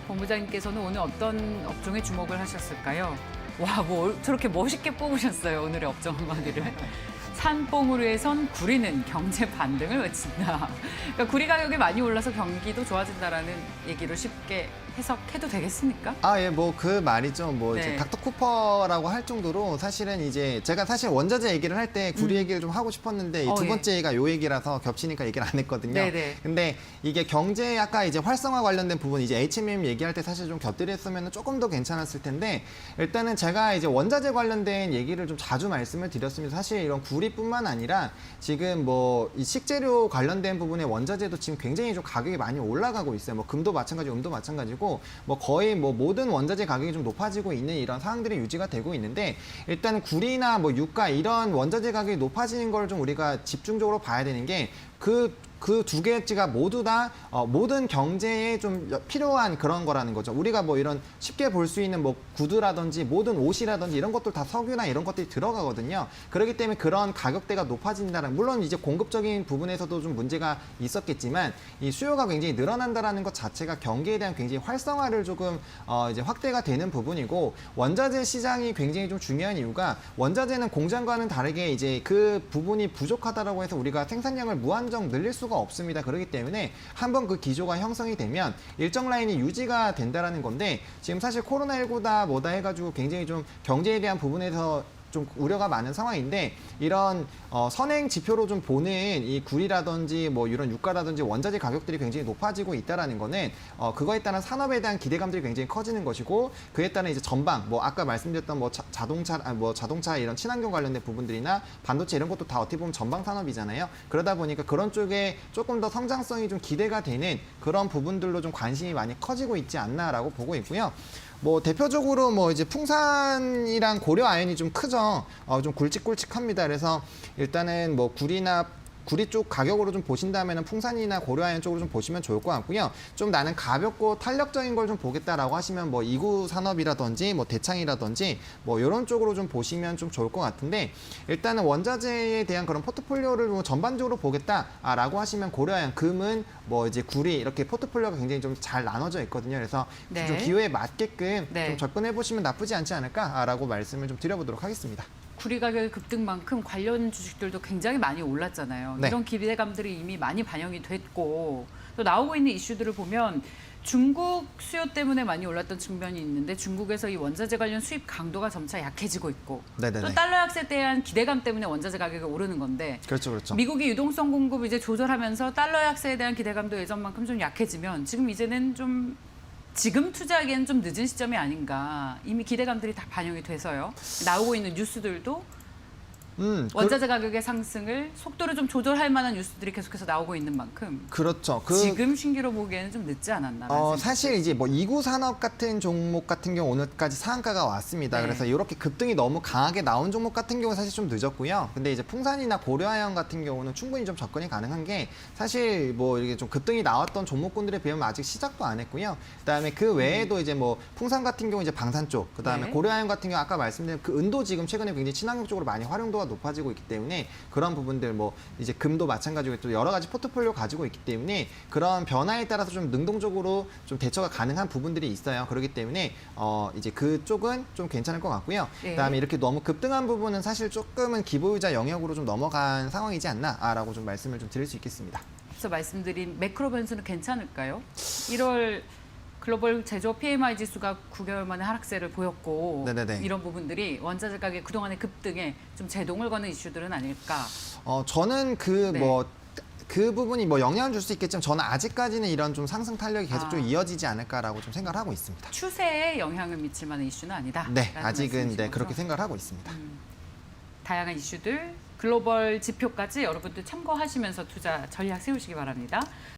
본부장님께서는 오늘 어떤 업종에 주목을 하셨을까요? 와, 뭐 저렇게 멋있게 뽑으셨어요, 오늘의 업종 한마디를. 산봉우리에선 구리는 경제 반등을 외친다. 그러니까 구리 가격이 많이 올라서 경기도 좋아진다라는 얘기로 쉽게 해석해도 되겠습니까? 예, 뭐 그 말이죠. 뭐 네. 이제 닥터 쿠퍼라고 할 정도로 사실은 이제 제가 사실 원자재 얘기를 할 때 구리 얘기를 좀 하고 싶었는데 이 두 예. 번째가 요 얘기라서 겹치니까 얘기를 안 했거든요. 네네. 근데 이게 경제 아까 이제 활성화 관련된 부분 이제 HMM 얘기할 때 사실 좀 곁들였으면 조금 더 괜찮았을 텐데 일단은 제가 이제 원자재 관련된 얘기를 좀 자주 말씀을 드렸습니다. 사실 이런 구리뿐만 아니라 지금 뭐 이 식재료 관련된 부분의 원자재도 지금 굉장히 좀 가격이 많이 올라가고 있어요. 뭐 금도 마찬가지고 음도 마찬가지고 뭐 거의 뭐 모든 원자재 가격이 좀 높아지고 있는 이런 상황들이 유지가 되고 있는데 일단 구리나 뭐 유가 이런 원자재 가격이 높아지는 걸 좀 우리가 집중적으로 봐야 되는 게 그 두 개지가 모두 다 모든 경제에 좀 필요한 그런 거라는 거죠. 우리가 뭐 이런 쉽게 볼 수 있는 뭐 구두라든지 모든 옷이라든지 이런 것들 다 석유나 이런 것들이 들어가거든요. 그렇기 때문에 그런 가격대가 높아진다는 물론 이제 공급적인 부분에서도 좀 문제가 있었겠지만 이 수요가 굉장히 늘어난다라는 것 자체가 경기에 대한 굉장히 활성화를 조금 이제 확대가 되는 부분이고 원자재 시장이 굉장히 좀 중요한 이유가 원자재는 공장과는 다르게 이제 그 부분이 부족하다라고 해서 우리가 생산량을 무한정 늘릴 수가 없습니다. 그렇기 때문에 한번 그 기조가 형성이 되면 일정 라인이 유지가 된다라는 건데 지금 사실 코로나19다 뭐다 해가지고 굉장히 좀 경제에 대한 부분에서 좀 우려가 많은 상황인데 이런 선행 지표로 좀 보는 이 구리라든지 뭐 이런 유가라든지 원자재 가격들이 굉장히 높아지고 있다라는 거는 그거에 따른 산업에 대한 기대감들이 굉장히 커지는 것이고 그에 따른 이제 전방 뭐 아까 말씀드렸던 뭐 자동차 이런 친환경 관련된 부분들이나 반도체 이런 것도 다 어떻게 보면 전방 산업이잖아요. 그러다 보니까 그런 쪽에 조금 더 성장성이 좀 기대가 되는 그런 부분들로 좀 관심이 많이 커지고 있지 않나라고 보고 있고요. 뭐 대표적으로 뭐 이제 풍산이랑 고려 아연이 좀 크죠. 좀 굵직굵직합니다. 그래서 일단은 뭐 구리 쪽 가격으로 좀 보신다면은 풍산이나 고려아연 쪽으로 좀 보시면 좋을 것 같고요. 좀 나는 가볍고 탄력적인 걸 좀 보겠다라고 하시면 뭐 이구 산업이라든지 뭐 대창이라든지 뭐 이런 쪽으로 좀 보시면 좀 좋을 것 같은데 일단은 원자재에 대한 그런 포트폴리오를 뭐 전반적으로 보겠다라고 하시면 고려아연, 금은 뭐 이제 구리 이렇게 포트폴리오가 굉장히 좀 잘 나눠져 있거든요. 그래서 네. 좀 기회에 맞게끔 네. 좀 접근해 보시면 나쁘지 않지 않을까라고 말씀을 좀 드려보도록 하겠습니다. 구리 가격의 급등만큼 관련 주식들도 굉장히 많이 올랐잖아요. 네. 이런 기대감들이 이미 많이 반영이 됐고 또 나오고 있는 이슈들을 보면 중국 수요 때문에 많이 올랐던 측면이 있는데 중국에서 이 원자재 관련 수입 강도가 점차 약해지고 있고 네네네. 또 달러 약세에 대한 기대감 때문에 원자재 가격이 오르는 건데 그렇죠, 그렇죠. 미국이 유동성 공급 이제 조절하면서 달러 약세에 대한 기대감도 예전만큼 좀 약해지면 지금 이제는 좀 지금 투자하기에는 좀 늦은 시점이 아닌가. 이미 기대감들이 다 반영이 돼서요. 나오고 있는 뉴스들도 원자재 가격의 상승을 속도를 좀 조절할 만한 뉴스들이 계속해서 나오고 있는 만큼 그렇죠. 지금 신기로 보기에는 좀 늦지 않았나. 사실 이제 뭐 이구 산업 같은 종목 같은 경우 오늘까지 상한가가 왔습니다. 네. 그래서 이렇게 급등이 너무 강하게 나온 종목 같은 경우 사실 좀 늦었고요. 근데 이제 풍산이나 고려아연 같은 경우는 충분히 좀 접근이 가능한 게 사실 뭐 이게 좀 급등이 나왔던 종목군들에 비하면 아직 시작도 안 했고요. 그다음에 그 외에도 이제 뭐 풍산 같은 경우 이제 방산 쪽, 그다음에 네. 고려아연 같은 경우 아까 말씀드린 그 은도 지금 최근에 굉장히 친환경 쪽으로 많이 활용도가 높아지고 있기 때문에 그런 부분들 뭐 이제 금도 마찬가지고 또 여러 가지 포트폴리오 가지고 있기 때문에 그런 변화에 따라서 좀 능동적으로 좀 대처가 가능한 부분들이 있어요. 그렇기 때문에 이제 그쪽은 좀 괜찮을 것 같고요. 네. 그다음에 이렇게 너무 급등한 부분은 사실 조금은 기보유자 영역으로 좀 넘어간 상황이지 않나라고 좀 말씀을 좀 드릴 수 있겠습니다. 앞서 말씀드린 매크로 변수는 괜찮을까요? 1월 글로벌 제조업 PMI 지수가 9개월 만에 하락세를 보였고 네네네. 이런 부분들이 원자재 가격 그동안의 급등에 좀 제동을 거는 이슈들은 아닐까. 저는 그 네. 뭐 그 부분이 뭐 영향을 줄 수 있겠지만 저는 아직까지는 이런 좀 상승 탄력이 계속 좀 이어지지 않을까라고 좀 생각을 하고 있습니다. 추세에 영향을 미칠 만한 이슈는 아니다. 네, 라는 아직은 말씀이신 네, 거죠? 그렇게 생각을 하고 있습니다. 다양한 이슈들, 글로벌 지표까지 여러분들 참고하시면서 투자 전략 세우시기 바랍니다.